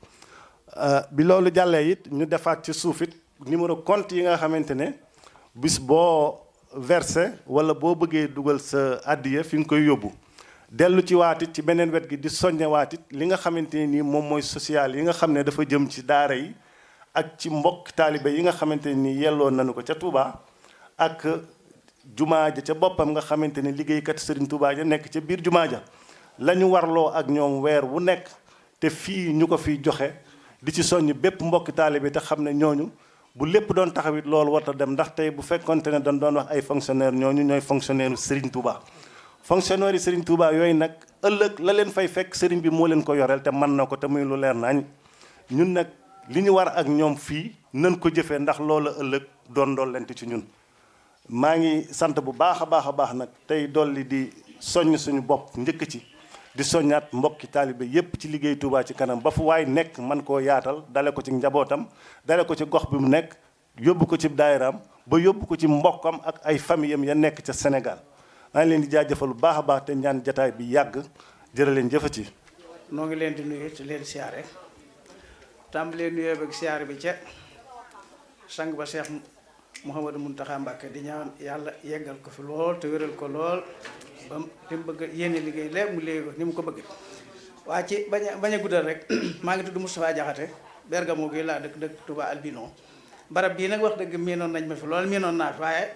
Speaker 4: bi loolu jàllee it ñu defaat ci suuf it numéro compte yi nga xamante ne bis boo versé wala boo bëggee dugal sa addiya fi nga koy yóbbu dellu ci waatit ci beneen wet gi di soññe waatit li nga xamante ne nii moom mooy social yi nga xam ne dafa jëm ci daara yi ak ci mbokk taalibe yi nga xamante ne nii yelloon nañu ko ca Touba ak jumaa ja ca boppam nga xamante ne liggéeykat Serigne Touba ja nekk ca biir jumaa ja la ñu warloo ak ñoom weer wu nekk te fii ñu ko fiy joxe di ci soññ bépp mbokki taalibe te xam ne ñooñu bu lépp doon taxawit loolu warta dem ndax tey bu fekkonte ne dañ doon wax ay fonctionnaire ñooñu ñooy fonctionnaire Serigne Touba fonctionnaire yi Serigne Touba yooyu nag ëllëg la leen fay fekk Serigne bi moo leen ko yoreel te mën na ko te muy lu leer nañ ñun nag li ñu war ak ñoom fii nan ko jëfee ndax loola ëllëg doon dollente ci ñun maa ngi sant bu baax a baax nag tey dolli di soññ suñu bopp njëkk ci di soññaat mbokki taalibe yépp ci liggéey Touba ci kanam ba fu waay nekk man koo yaatal dale ko ci njabootam dale ko ci gox bi mu nekk yóbbu ko ci daayiraam ba yóbbu ko ci mbokkam ak ay famille am ya nekk ca Sénégal maa ngi leen di jaajëfal bu baax a baax te ñaan jataay bi yàgg jërë leen jëfati
Speaker 5: noo ngi leen di nuyu te leen siyaare tàmbalee nuyoo beeg siyaare bi ca sang ba Cheikh Mouhamadou Mountakha Mbacké di ñaan yàlla yeggal ko fi lool te wéral ko lool ba li mu bëgg yéene liggéey lépp mu léegi ko ni mu ko bëgg waa ci bañ a guddal rek maa ngi tudd Moustapha Diakhaté Bergamo gi laa dëkk Touba Albino barab bii nag wax dëgg miinoon nañ ma fi lool miinoon naa fi waaye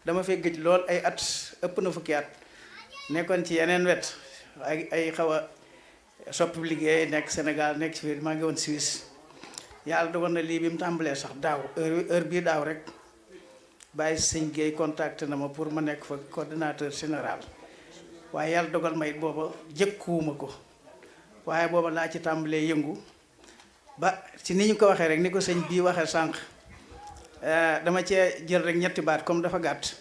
Speaker 5: dama fee gëj lool ay at ëpp na fukki at nekkoon ci yeneen wet ay xaw a soppi liggéey nekk Sénégal nekk ci biir maa ngi woon Suisse yàlla dogal na lii bi mu tàmbalee sax daaw heure bii daaw rek bàyyi sëñ Guèye contacté na ma pour ma nekk fa coordinateur général waaye yàlla dogal ma it booba jëkkuwuma ko waaye booba laa ci tàmbalee yëngu ba ci ni ñu ko waxee rek ni ko sëñ bii waxee sànq dama cee jël rek ñetti baat comme dafa gàtt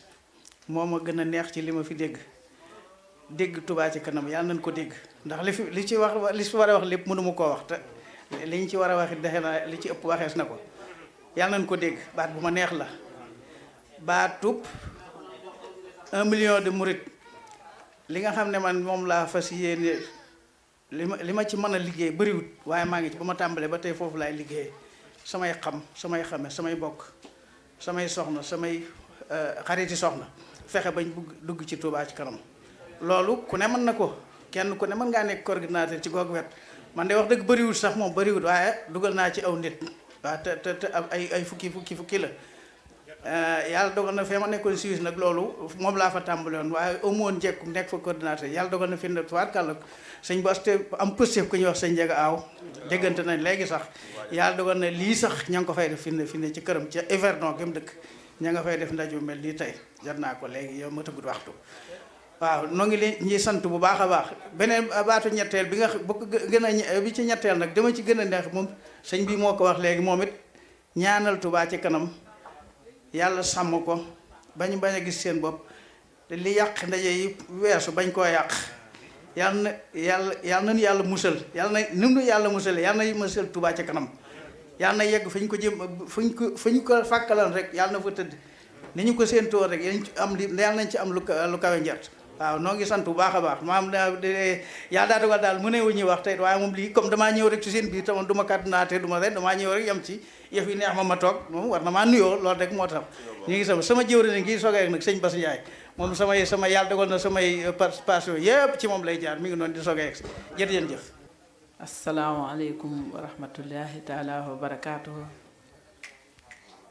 Speaker 5: moo ma gën a neex ci li ma fi dégg Touba ci kanam yàlla nañ ko dégg ndax li ci war a wax lépp mënu ma koo wax te li ñu ci war a wax it defe naa li ci ëpp waxees na ko yàlla nañ ko dégg baat bu ma neex la baatub 1 million de murit li nga xam ne man moom laa fas yéene li ma ci mën a liggéey bëriwut waaye maa ngi ci ba ma tàmbalee ba tey foofu laay liggéey samay xame samay bokk samay soxna samay xariti soxna fexe bañ dugg ci Touba ci kanam loolu ku ne mën na ko kenn ku ne mën ngaa nekk coordinateur ci googu wet man de wax dëgg bëriwut sax moom bëriwut waaye dugal naa ci aw nit waaw te ay fukki la yàlla dogal na fee ma nekkoon Suisse nag loolu moom laa fa tàmbaloon waaye amu woon jekku nekk fa coordinateur yàlla dogal na fi ne tubaarkàlla sëñ Bass te am pëstef ku ñuy wax sëñ Njega Aaw déggante nañ léegi sax yàlla dogal na lii sax ña ngi ko fay def fi ne ci këram ca Evernon gëm dëkk ña nga fay def ndaje mel nii tey jot naa ko léegi yow ma tëggut waxtu waaw noo ngi leen ñuy sant bu baax a baax beneen baatu ñetteel bi nga bu gën a bi ci ñetteel nag dama ci gën a neex moom sëñ bi moo ko wax léegi moom it ñaanal Touba ci kanam yàlla sàmm ko bañ a gis seen bopp te li yàq ndaje yi weesu bañ koo yàq yàlla na yàlla musal yàlla na nu yàlla musal yàlla na musal Touba ci kanam yàlla na yegg fi ñu ko jëm fu ñu ko fàkkalan rek yàlla na fa tëdd ni ñu ko séentoo rek yàlla nañ ci am lu kawe njort waaw noo ngi sant bu baax a baax maam yàlla daa dogal daal mu ne wu ñuy wax tey waaye moom lii comme damaa ñëw rek ci seen biir tamoon du ma kàddunaate du ma ren damaa ñëw rek yem ci yëf yi neex ma toog moom war na maa nuyoo loolu rek moo tax ñu ngi sama jëwriñ ngi soogee nag sëñ Bass Ndiaye moom sama yàlla dogal na samay participation yëpp ci moom lay jaar mi ngi noonu di soogee jërëjëf.
Speaker 6: asalaamaaleykum wa rahmatullahi taala wa barakaatuhu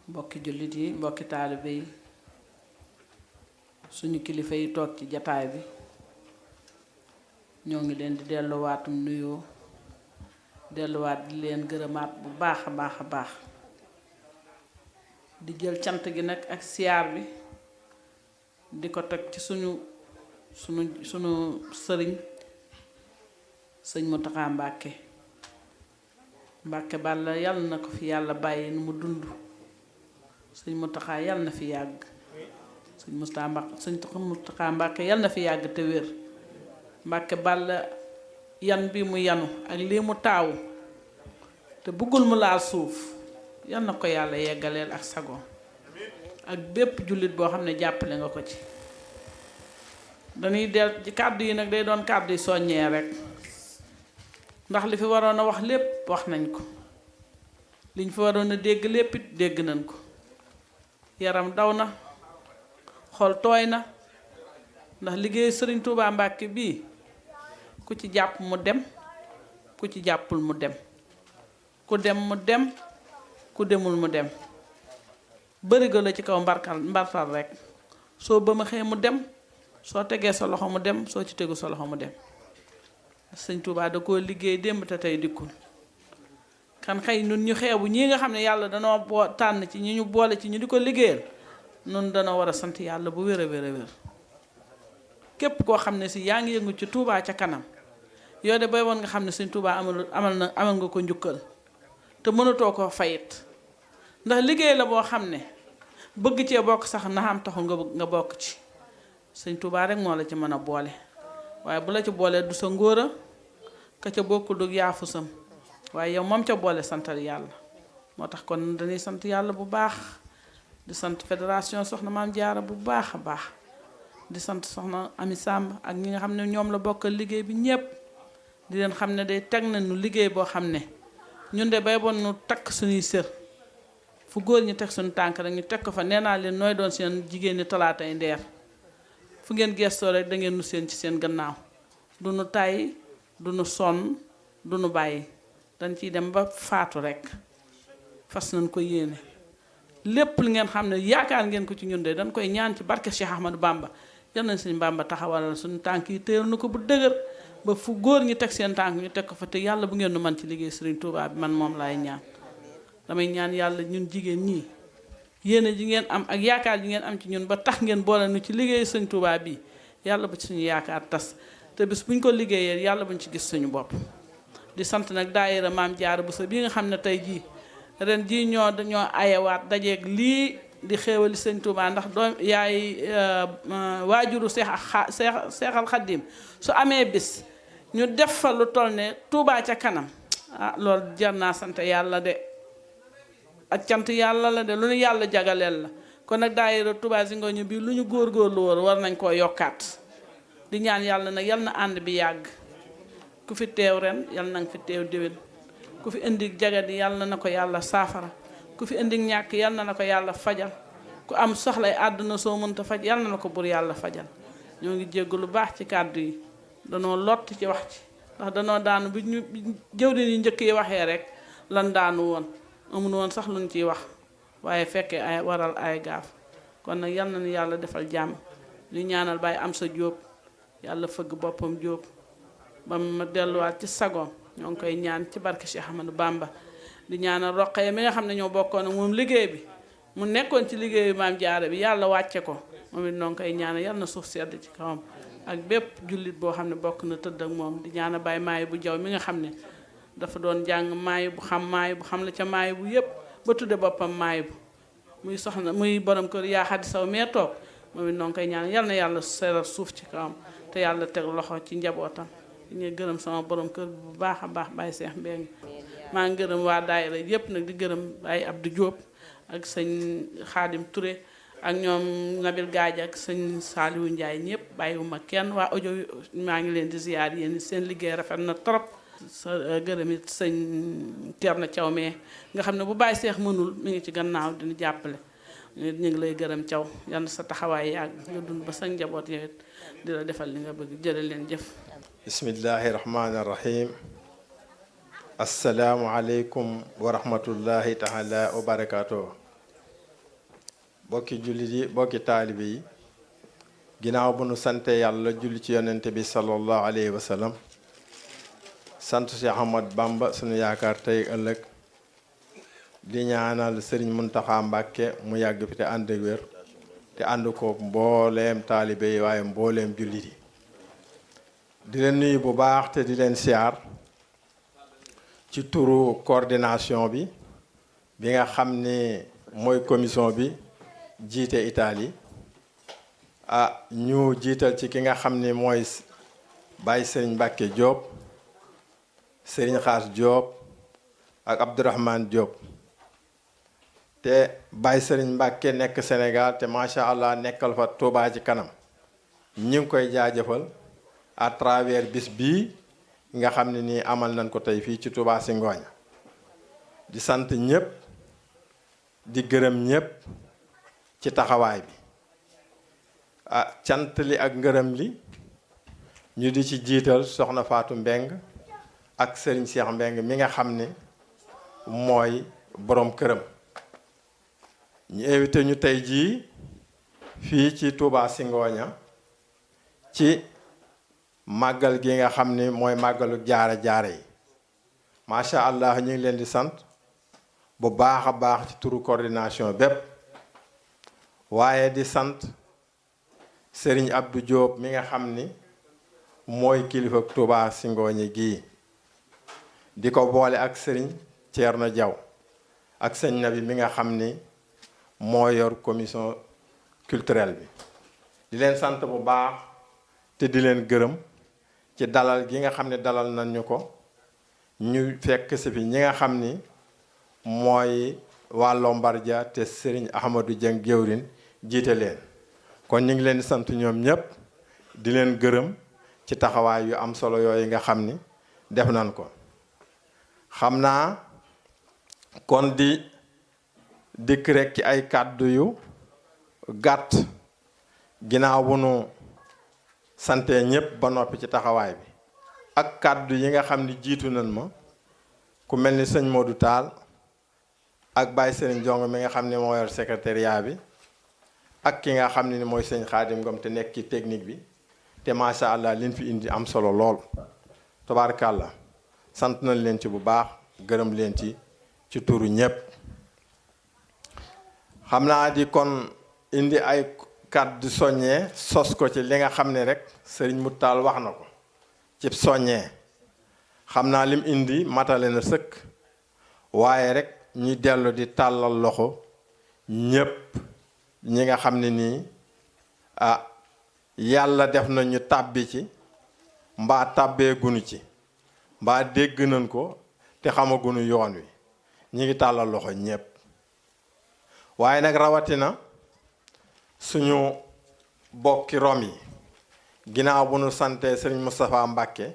Speaker 6: mbokki jullit yi mbokki taalibe yi suñu kilifa yi toog ci jataay bi ñoo ngi leen di delluwaatum nuyoo delluwaat di leen gërëmaat bu baax a baax di jël cant gi nag ak siyaar bi di ko teg ci suñu sëriñ sëñ Mountakha Mbacké Balla yàlla na ko fi yàlla bàyyi nu mu dund sëñ Mountakha yàlla na fi yàgg sëñ Mountakha Mbacké yàlla na fi yàgg te wér Mbacké Balla yan bi mu yanu ak lii mu taawu te bëggul mu laal suuf yal na ko yàlla yeggaleel ak sagoom ak bépp jullit boo xam ne jàppale nga ko ci dañuy del ci kàddu yi nag day doon kàddu yi soññee rek ndax li fi waroon a wax lépp wax nañ ko liñ fi waroon a dégg lépp it dégg nañ ko yaram daw na xol tooy na ndax liggéey Sëriñ Tuubaa Mbàkke bii ku ci jàpp mu dem ku ci jàppul mu dem ku dem mu dem ku demul mu dem bërigo la ci kaw mbartal rek soo ba ma xëy mu dem soo tegee sa loxo mu dem soo ci tegu sa loxo mu dem Sëñ Tuubaa da koo liggéey démb te tey dikkul kan xëy nun ñu xeebu ñii nga xam ne yàlla danoo tànn ci ñi ñu boole ci ñu di ko liggéeyal nun danoo war a sant yàlla bu wér a wér a wér képp koo xam ne si yaa ngi yëngu ci Tuubaa ca kanam yow de bay woon nga xam ne Sëñ Tuubaa amal nga ko njukkal te mënatoo koo fayit ndax liggéey la boo xam ne bëgg cee bokk sax na am taxul nga bokk ci Sëñ Tuubaa rek moo la ci mën a boole waaye bu la ci boolee du sa ngóora ka ca bokkul du yaafusam waaye yow moom ca boole santal yàlla moo tax kon dañuy sant yàlla bu baax di sant fédération Soxna Maam Jaara bu baax a baax di sant Soxna Ami Samb ak ñi nga xam ne ñoom la bokkal liggéey bi ñépp di leen xam ne day teg nañu liggéey boo xam ne ñun de bay bon nu takk suñuy sër fu góor ñi teg suñu tànk rek ñu teg ko fa nee naa leen nooy doon seen jigéen ñi talaatay ndeer fu ngeen gestoo rek da ngeen nu seen ci seen gannaaw du nu tàyyi du nu sonn du nu bàyyi dañ ciy dem ba faatu rek fas nañ ko yéene lépp li ngeen xam ne yaakaar ngeen ko ci ñun de dañ koy ñaan ci barke Cheikh Ahmadou Bamba yal nañ suñu Bamba taxawalal suñu tànk yi téyal na ko bu dëgër ba fu góor ñi teg seen tànk ñu teg ko fa te yàlla bu ngeen nu man ci liggéey Serigne Touba bi man moom laay ñaan damay ñaan yàlla ñun jigéen ñii yéene ji ngeen am ak yaakaar ji ngeen am ci ñun ba tax ngeen boole nu ci liggéey Sëñ Touba bi yàlla bu ci suñu yaakaar tas te bis buñ ko liggéeyee yàlla buñ ci gis suñu bopp di sant nag daayira Maam Jaara Buso bi nga xam ne tey jii ren jii dañoo ayewaat dajeeg lii di xéewali Sëñ Touba ndax doom yaay waajuru Seexal Xaddim su amee bis ñu def fa lu toll ne Touba ca kanam ah loolu jar naa sant yàlla de ak cant yàlla la de lu nu yàlla jagaleel la kon nag daayira Touba Zingoña bi lu ñu góorgóorlu woon war nañ koo yokkaat di ñaan yàlla nag yal na ànd bi yàgg ku fi teew ren yal na nga fi teew déwén ku fi indi jagadi yal na ko yàlla saafara ku fi indi ñàkk yal na ko yàlla fajal ku am soxlay àdduna soo mënta faj yal na ko bur yàlla fajal ñoo ngi jégg lu baax ci kàddu yi danoo lott ci wax ci ndax danoo daanu bi ñu jëwriñ yi njëkk yi waxee rek lan daanu woon amun woon sax luñ ciy wax waaye fekkee ay waral ay gaaf kon nag yal na ni yàlla defal jàmm ñu ñaanal Baye Amsa Jóob yàlla fëgg boppam Jóob ba ma delluwaat ci sagoom ñoo ngi koy ñaan ci barke Cheikh Ahmadou Bamba di ñaanal Roqaya mi nga xam ne ñoo bokkoon ak moom liggéey bi mu nekkoon ci liggéeyu Maam Jaara bi yàlla wàcce ko moom it noo ngi koy ñaanal yal na suuf sedd ci kawam ak bépp jullit boo xam ne bokk na tëdd ak moom di ñaanal Baye Maayi bu Jaw mi nga xam ne dafa doon jàng maayi bu xam la ca maayi bu yépp ba tudde boppam maayi bu muy soxna muy borom kër yaa xaddi saw mee toog moom it noo ngi koy ñaanal yal na yàlla seral suuf ci kawam te yàlla teg loxo ci njabootam ñu gërëm sama borom kër bu baax a baax Baye Cheikh Mbeng maa ngi gërëm waa daayira yépp nag di gërëm Baye Abdou Diop ak sëñ Xaadim Touré ak ñoom Nabil Gaaj ak sëñ Saliou Ndiaye ñëpp bàyyiwuma kenn waa audio maa ngi leen di ziyaar yéen seen liggéey rafet na trop sa gërëm it sëñ Thierno Thiaw mee nga xam ne bu Baye Cheikh mënul mi ngi ci gannaaw dina jàppale ñu ngi lay gërëm Thiaw yal na sa taxawaay yàgg nga dund ba sa njaboot yow it di la defal li nga bëgg jërë leen jëf.
Speaker 7: bismillahi rahmaani rahim assalaamu aleykum wa rahmatullahi taala wa barakaatu. bokki jullit yi bokki taalibe yi ginnaaw bu nu sante yàlla julli ci yonente bi sallallahu alayhi wa sallam sant Cheikh Ahmad Bamba sunu yaakaar tey ëllëg di ñaanal Sëriñ Muntaxa Mbàkke mu yàgg fi te ànd ak wér te ànd ko mbooleem taalibe yi waaye mbooleem jullit yi di leen nuyu bu baax te di leen siyaar ci turu coordination bi nga xam ni mooy commission bi jiite Italie ñu jiital ci ki nga xam ni mooy Baye Sëriñ Mbàkke Diop Sëriñ Xaas Diop ak Abdourahmane Diop te Baye Sëriñ Mbàkke nekk Sénégal te macha allah nekkal fa Touba ci kanam ñi ngi koy jaajëfal à travers bis bii nga xam ne nii amal nañ ko tey fii ci Touba Zingoña di sant ñëpp di gërëm ñëpp ci taxawaay bi cant li ak ngërëm li ñu di ci jiital soxna Fatou Mbeng ak Serigne Cheikh Mbeng mi nga xam ne mooy borom këram ñu invité ñu tey jii fii ci Touba Zingoña ci màggal gi nga xam ni mooy màggalu jaare yi macha allah ñu ngi leen di sant bu baax a baax ci turu coordination bépp waaye di sant Serigne Abdou Diop mi nga xam ni mooy kilifa Touba Zingoña gii di ko boole ak Serigne Thierno Diaw ak sëñ Nabi mi nga xam ni moo yor commission culturelle bi di leen sant bu baax te di leen gërëm ci dalal gi nga xam ne dalal nañ ñu ko ñu fekk si fi ñi nga xam ni mooy waa Lombardia te Serigne Ahmadou Dieng Géwrin jiite leen kon ñu ngi leen di sant ñoom ñëpp di leen gërëm ci taxawaay yu am solo yooyu nga xam ni def nañ ko xam naa kon di dikk rek ci ay kàddu yu gàtt ginnaaw bu nu sante ñëpp ba noppi ci taxawaay bi ak kàddu yi nga xam ni jiitu nañ ma ku mel ni sëñ Modou Tall ak Baye Serigne Jong mi nga xam ne moo yor secrétariat bi ak ki nga xam ne ni mooy sëñ Xaadim Ngom te nekk ci technique bi te macha allah liñ fi indi am solo lool tabaarkàlla sant nañ leen ci bu baax gërëm leen ci turu ñëpp xam naa di kon indi ay kàddu soññee sos ko ci li nga xam ne rek Serigne Modou Tall wax na ko ci soññee xam naa lim indi matale na sëkk waaye rek ñuy dellu di tàllal loxo ñépp ñi nga xam ne nii yàlla def na ñu tàbbi ci mbaa tàbbee gunu ci mbaa dégg nañ ko te xamagunu yoon wi ñi ngi tàllal loxo ñépp waaye nag rawatina suñu bokki rom yi ginnaaw bu nu sante sëriñ Moustapha Mbàkke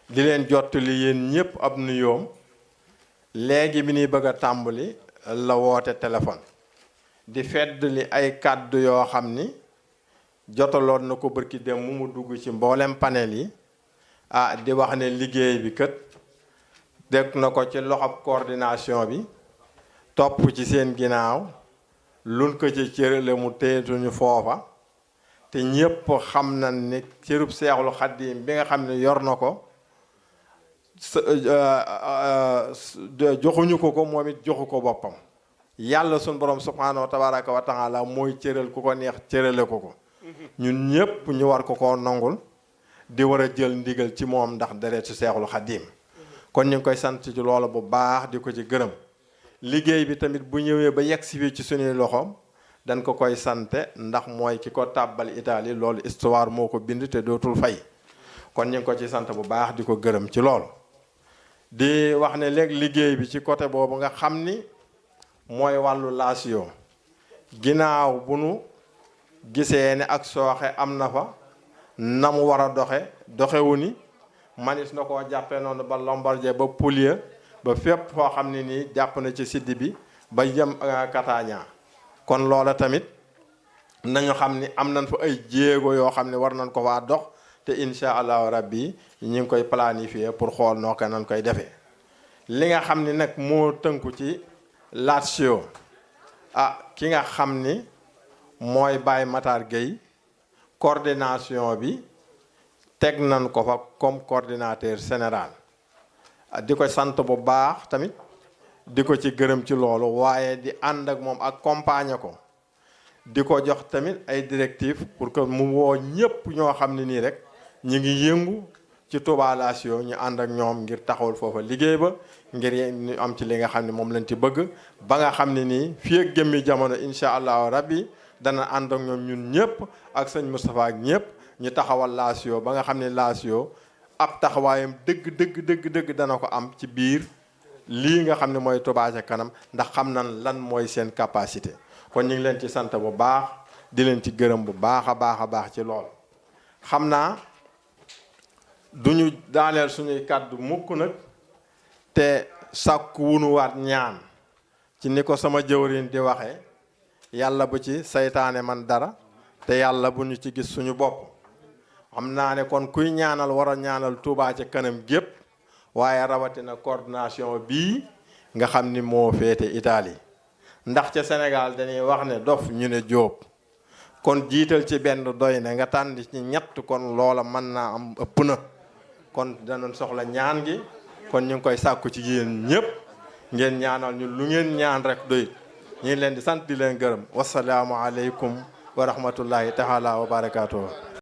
Speaker 7: di leen jottali yéen ñépp ab nuyoom léegi bi ñuy bëgg a tàmbali la woote téléphone di feddali ay kàddu yoo xam ni jotaloon na ko bërki dem mu dugg ci mboolem panel yi di wax ne liggéey bi kët dégg na ko ci loxob coordination bi topp ci seen ginnaaw luñ ko ci cërale mu téyetuñu foofa te ñépp xam na ni cërub Seexul Xadiim bi nga xam ne yor na ko joxuñu ko moom it joxu ko boppam yàlla suñ borom subhaanahu tabaraka wa taala mooy cëral ku ko neex cërale ko ñun ñépp ñu war ko nangul di war a jël ndigal ci moom ndax deretu Seexul Xadiim kon ñu ngi koy sant ci loolu bu baax di ko ci gërëm liggéey bi tamit bu ñëwee ba yegg si fii ci suñuy loxoom dañ ko koy sante ndax mooy ki ko tàbbal Italie loolu histoire moo ko bind te dootul fay kon ñu ngi ko ci sant bu baax di ko gërëm ci loolu di wax ne léegi liggéey bi ci côté boobu nga xam ni mooy wàllu Lazio ginnaaw bu nu gisee ne ak sooxe am na fa na mu war a doxewu ni manis na koo jàppee noonu ba Lombardie ba Puglia ba fépp foo xam ne nii jàpp na ci siddi bi ba jëm Catania kon loola tamit nañu xam ni am nañ fa ay jéego yoo xam ne war nañ ko faa dox te insha allahu rabbi ñu ngi koy planifier pour xool noo ko nañ koy defee li nga xam ni nag moo tënku ci Lazio ki nga xam ni mooy Baye Matar Gueye coordination bi teg nañ ko fa comme coordinateur général di ko sant bu baax tamit di ko ci gërëm ci loolu waaye di ànd ak moom accompagner ko di ko jox tamit ay directives pour que mu woo ñépp ñoo xam ne nii rek ñu ngi yëngu ci Touba Lazio ñu ànd ak ñoom ngir taxawul foofa liggéey ba ngir ñu am ci li nga xam ne moom lañ ci bëgg ba nga xam ne nii fii ak jëmmi jamono incha allahu rabbi dana ànd ak ñoom ñun ñëpp ak sëñ Moustapha ak ñëpp ñu taxawal Lazio ba nga xam ne Lazio ab taxawaayam dëgg dana ko am ci biir lii nga xam ne mooy Touba ca kanam ndax xam nan lan mooy seen capacité kon ñu ngi leen ci sant bu baax di leen ci gërëm bu baax a baax ci lool xam naa duñu daaneel suñuy kàddu mukk nag te sàkku wunuwaat ñaan ci ni ko sama jëwriñ di waxe yàlla bu ci saytaane man dara te yàlla bu ñu ci gis suñu bopp xam naa ne kon kuy ñaanal war a ñaanal Touba ca kanam gépp waaye rawatina coordination bii nga xam ni moo féete Italie ndax ca Sénégal dañuy wax ne dof ñu ne jóob kon jiital ci benn doy ne nga tànn ci ñett kon loola mën naa am ëpp na kon danañ soxla ñaan gi kon ñu ngi koy sàkku ci yéen ñëpp ngeen ñaanal ñu lu ngeen ñaan rek doyit ñu ngi leen di sant di leen gërëm wasalaamu aleykum wa rahmatullahi taala wa barakaatuhu